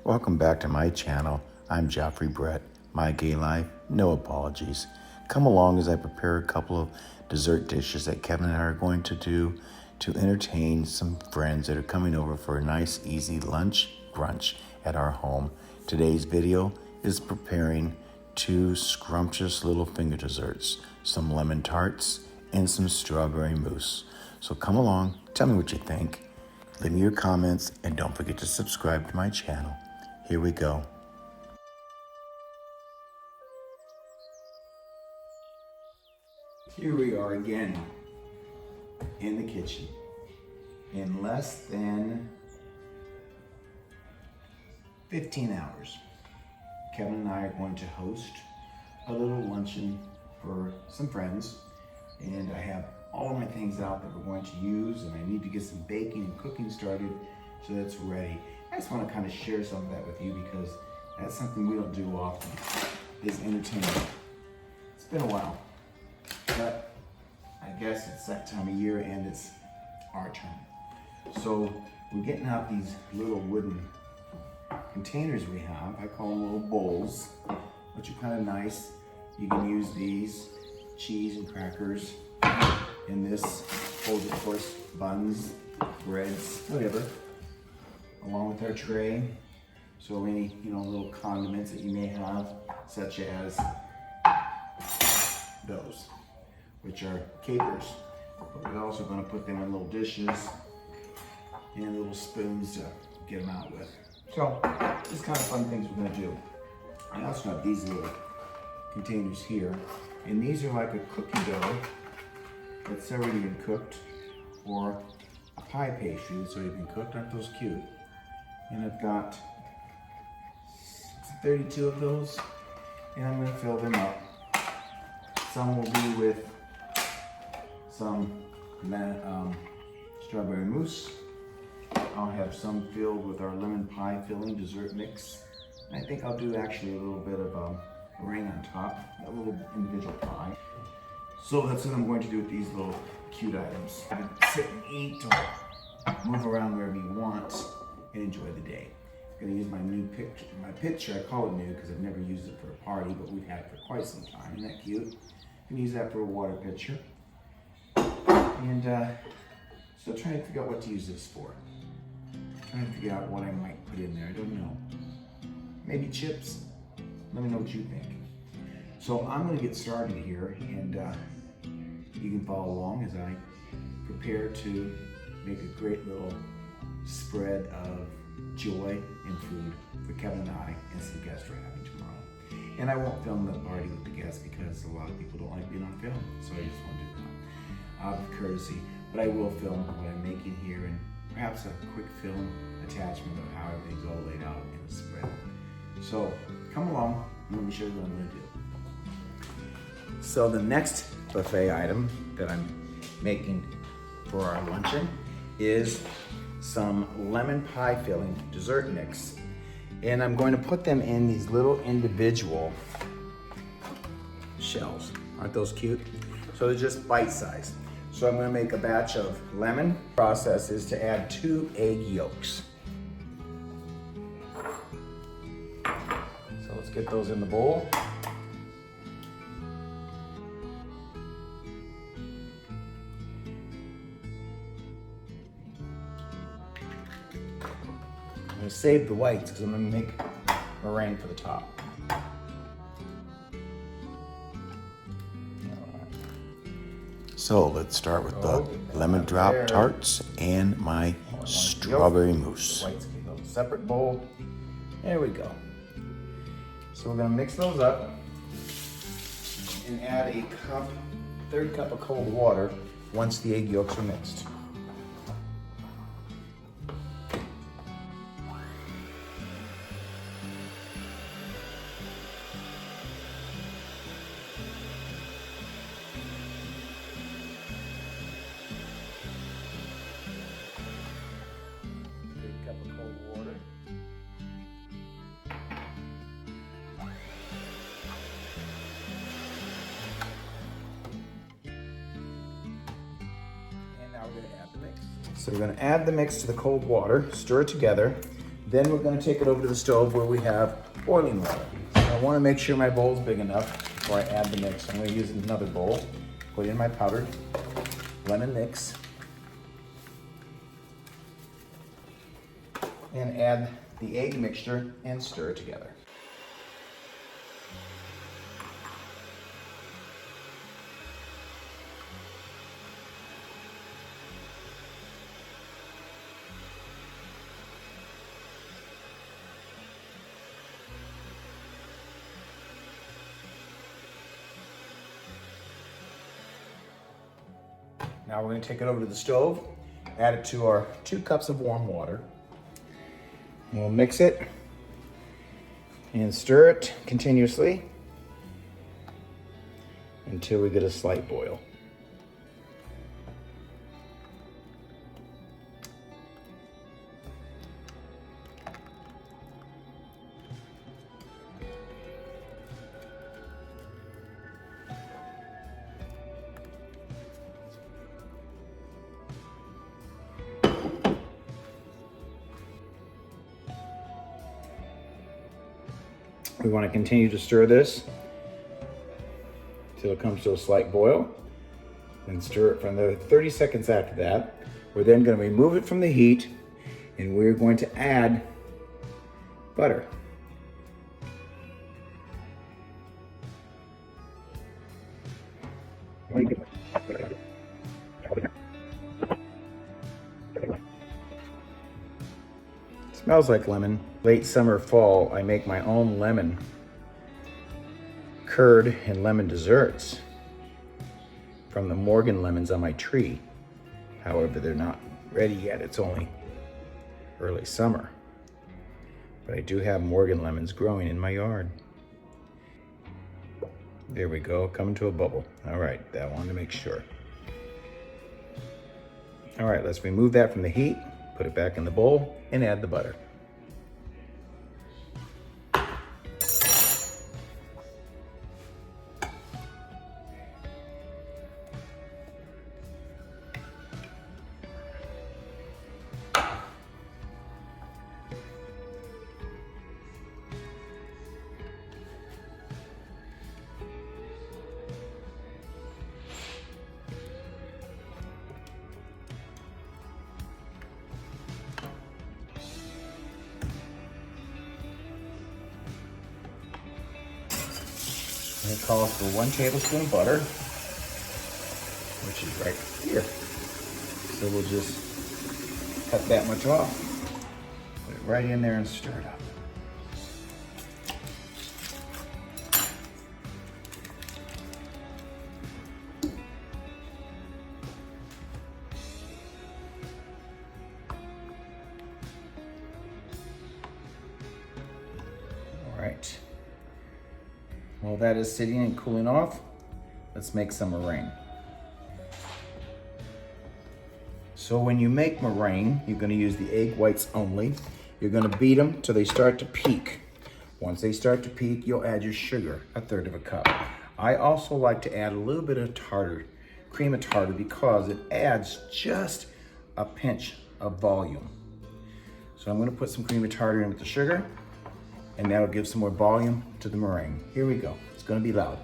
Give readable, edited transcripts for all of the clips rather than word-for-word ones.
Welcome back to my channel. I'm Joffrey Brett. My gay life, no apologies. Come along as I prepare a couple of dessert dishes that Kevin and I are going to do to entertain some friends that are coming over for a nice, easy lunch, brunch at our home. Today's video is preparing two scrumptious little finger desserts, some lemon tarts and some strawberry mousse. So come along, tell me what you think. Leave me your comments and don't forget to subscribe to my channel. Here we go. Here we are again in the kitchen. In less than 15 hours, Kevin and I are going to host a little luncheon for some friends, and I have all of my things out that we're going to use, and I need to get some baking and cooking started so that's ready. I just want to kind of share some of that with you because that's something we don't do often, is entertainment. It's been a while, but I guess it's that time of year and it's our turn. So we're getting out these little wooden containers we have. I call them little bowls, which are kind of nice. You can use these, cheese and crackers. And this holds, of course, buns, breads, whatever, along with our tray. So any, little condiments that you may have, such as those, which are capers. But we're also going to put them in little dishes and little spoons to get them out with. So, just kind of fun things we're going to do. I also have these little containers here, and these are like a cookie dough that's already been cooked, or a pie pastry that's already been cooked. Aren't those cute? And I've got 32 of those, and I'm going to fill them up. Some will be with some strawberry mousse. I'll have some filled with our lemon pie filling dessert mix. And I think I'll do actually a little bit of meringue on top, a little individual pie. So that's what I'm going to do with these little cute items. Have it sit and eat or move around wherever you want and enjoy the day. I'm going to use my new picture. My picture, I call it new because I've never used it for a party, but we've had it for quite some time. Isn't that cute? I can use that for a water pitcher. And still trying to figure out what to use this for. Trying to figure out what I might put in there. I don't know. Maybe chips. Let me know what you think. So I'm going to get started here, and you can follow along as I prepare to make a great little spread of joy and food for Kevin and I and some guests we're having tomorrow. And I won't film the party with the guests because a lot of people don't like being on film, so I just won't do that out of courtesy. But I will film what I'm making here and perhaps a quick film attachment of how everything's all laid out in the spread. So come along and let me show you what I'm going to do. So the next buffet item that I'm making for our luncheon is some lemon pie filling dessert mix. And I'm going to put them in these little individual shells. Aren't those cute? So they're just bite-sized. So I'm going to make a batch of lemon. Process is to add 2 egg yolks. So let's get those in the bowl. I'm going to save the whites because I'm going to make meringue for the top. So let's start with the lemon drop tarts and my strawberry mousse. Whites can go in a separate bowl. There we go. So we're going to mix those up and add a third cup of cold water once the egg yolks are mixed. So we're going to add the mix to the cold water, stir it together. Then we're gonna take it over to the stove where we have boiling water. So I wanna make sure my bowl's big enough before I add the mix. I'm gonna use another bowl, put in my powdered lemon mix, and add the egg mixture and stir it together. Now we're going to take it over to the stove, add it to our 2 cups of warm water. And we'll mix it and stir it continuously until we get a slight boil. We want to continue to stir this until it comes to a slight boil, and stir it for another 30 seconds after that. We're then going to remove it from the heat, and we're going to add butter. Smells like lemon. Late summer, fall, I make my own lemon curd and lemon desserts from the Morgan lemons on my tree. However, they're not ready yet. It's only early summer. But I do have Morgan lemons growing in my yard. There we go, coming to a bubble. All right, that one to make sure. All right, let's remove that from the heat, put it back in the bowl, and add the butter. And it calls for 1 tablespoon of butter, which is right here. So we'll just cut that much off, put it right in there and stir it up. All right. While that is sitting and cooling off, let's make some meringue. So when you make meringue, you're going to use the egg whites only. You're going to beat them till they start to peak. Once they start to peak, you'll add your sugar, 1/3 cup. I also like to add a little bit of tartar, cream of tartar, because it adds just a pinch of volume. So I'm going to put some cream of tartar in with the sugar, and that'll give some more volume to the meringue. Here we go. It's going to be loud.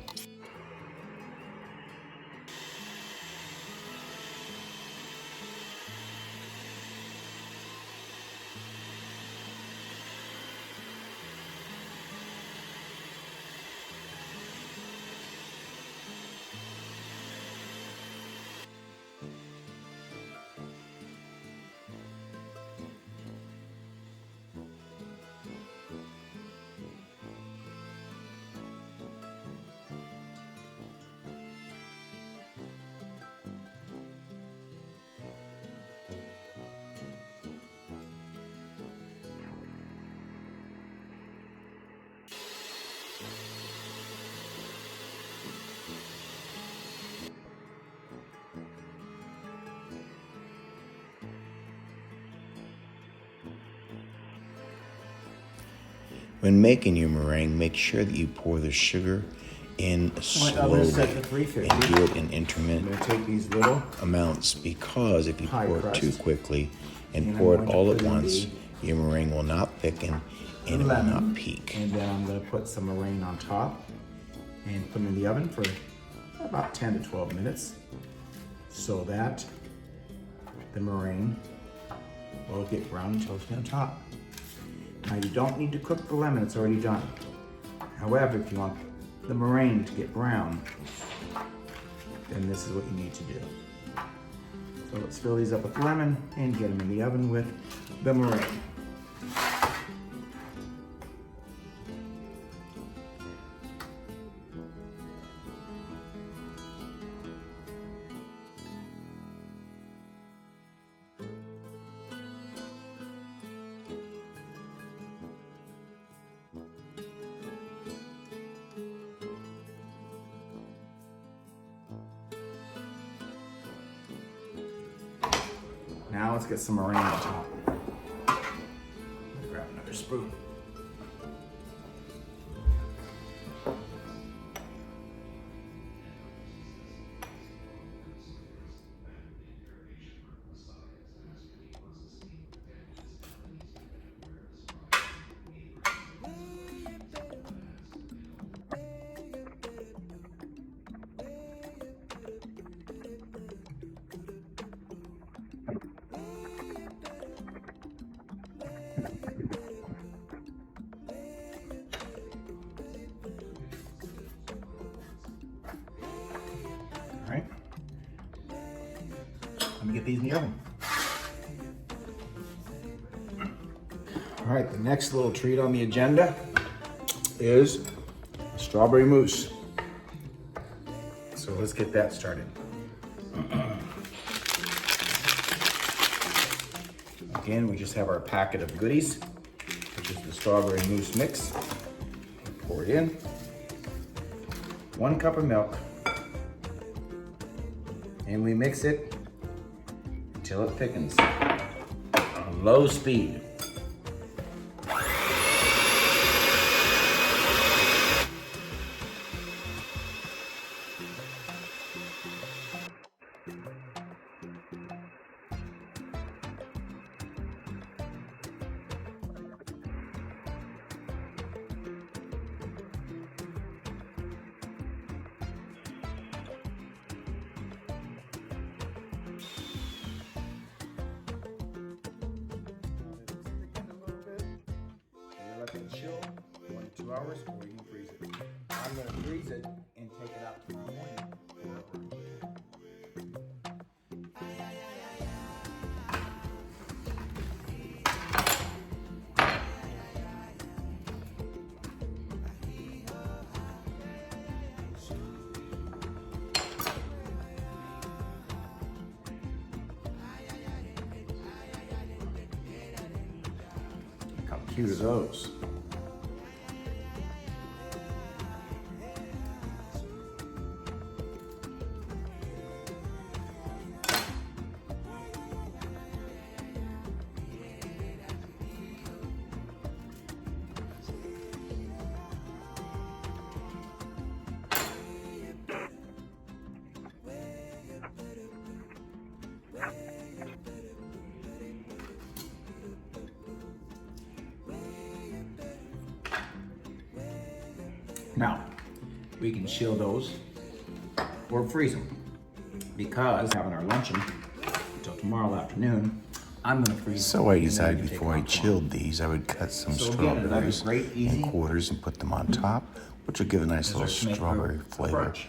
When making your meringue, make sure that you pour the sugar in slowly and do it in intermittent amounts, because if you pour it too quickly and pour it all at once, your meringue will not thicken and it will not peak. And then I'm gonna put some meringue on top and put them in the oven for about 10 to 12 minutes so that the meringue will get brown and toasty on top. Now you don't need to cook the lemon, it's already done. However, if you want the meringue to get brown, then this is what you need to do. So let's fill these up with lemon and get them in the oven with the meringue. Now let's get some meringue on top. Grab another spoon. All right. Let me get these in the oven. All right, the next little treat on the agenda is strawberry mousse. So let's get that started. Again, we just have our packet of goodies, which is the strawberry mousse mix. We pour it in. 1 cup of milk. And we mix it until it thickens on low speed. Let it chill 1 to 2 hours, or you can freeze it. I'm going to freeze it and take it out tomorrow morning. How cute are those? Now, we can chill those or freeze them, because having our luncheon until tomorrow afternoon, I'm gonna freeze. So I decided before I chilled these, I would cut some So again, another strawberries great, easy in quarters and put them on top, which will give a nice little dessert to make strawberry for flavor, brunch.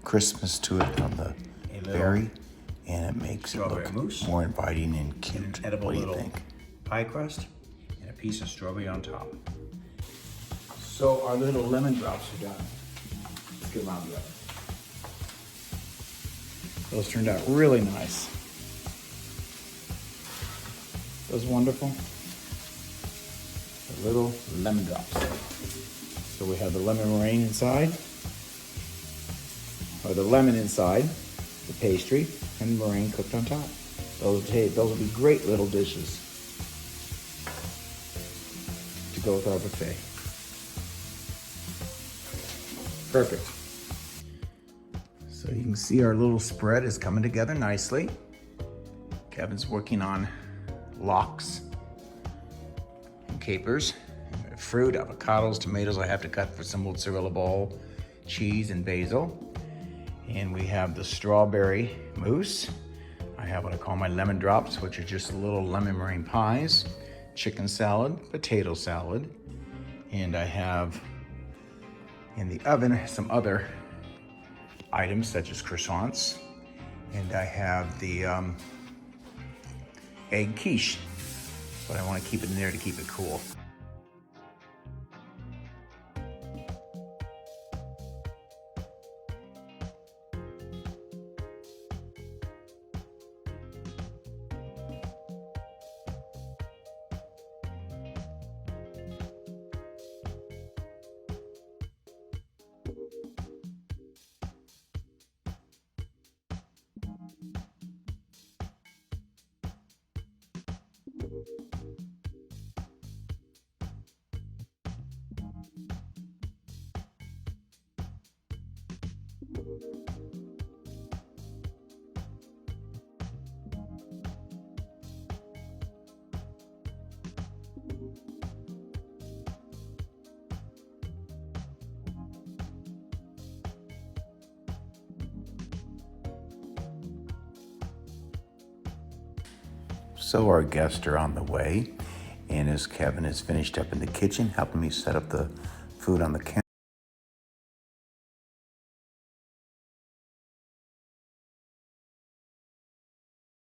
crispness to it on the little berry, and it makes it strawberry look mousse, more inviting and cute. An edible What do you little think? pie crust, and a piece of strawberry on top. So our little lemon drops are done. Let's get them out of the oven. Those turned out really nice. Those wonderful. The little lemon drops. So we have the lemon meringue inside, or the lemon inside, the pastry, and the meringue cooked on top. Those will be great little dishes to go with our buffet. Perfect. So you can see our little spread is coming together nicely. Kevin's working on lox. And capers, fruit, avocados, tomatoes I have to cut for some mozzarella ball, cheese and basil. And we have the strawberry mousse. I have what I call my lemon drops, which are just little lemon meringue pies, chicken salad, potato salad, and I have in the oven some other items such as croissants, and I have the egg quiche, but I want to keep it in there to keep it cool. So our guests are on the way, and as Kevin is finished up in the kitchen helping me set up the food on the counter,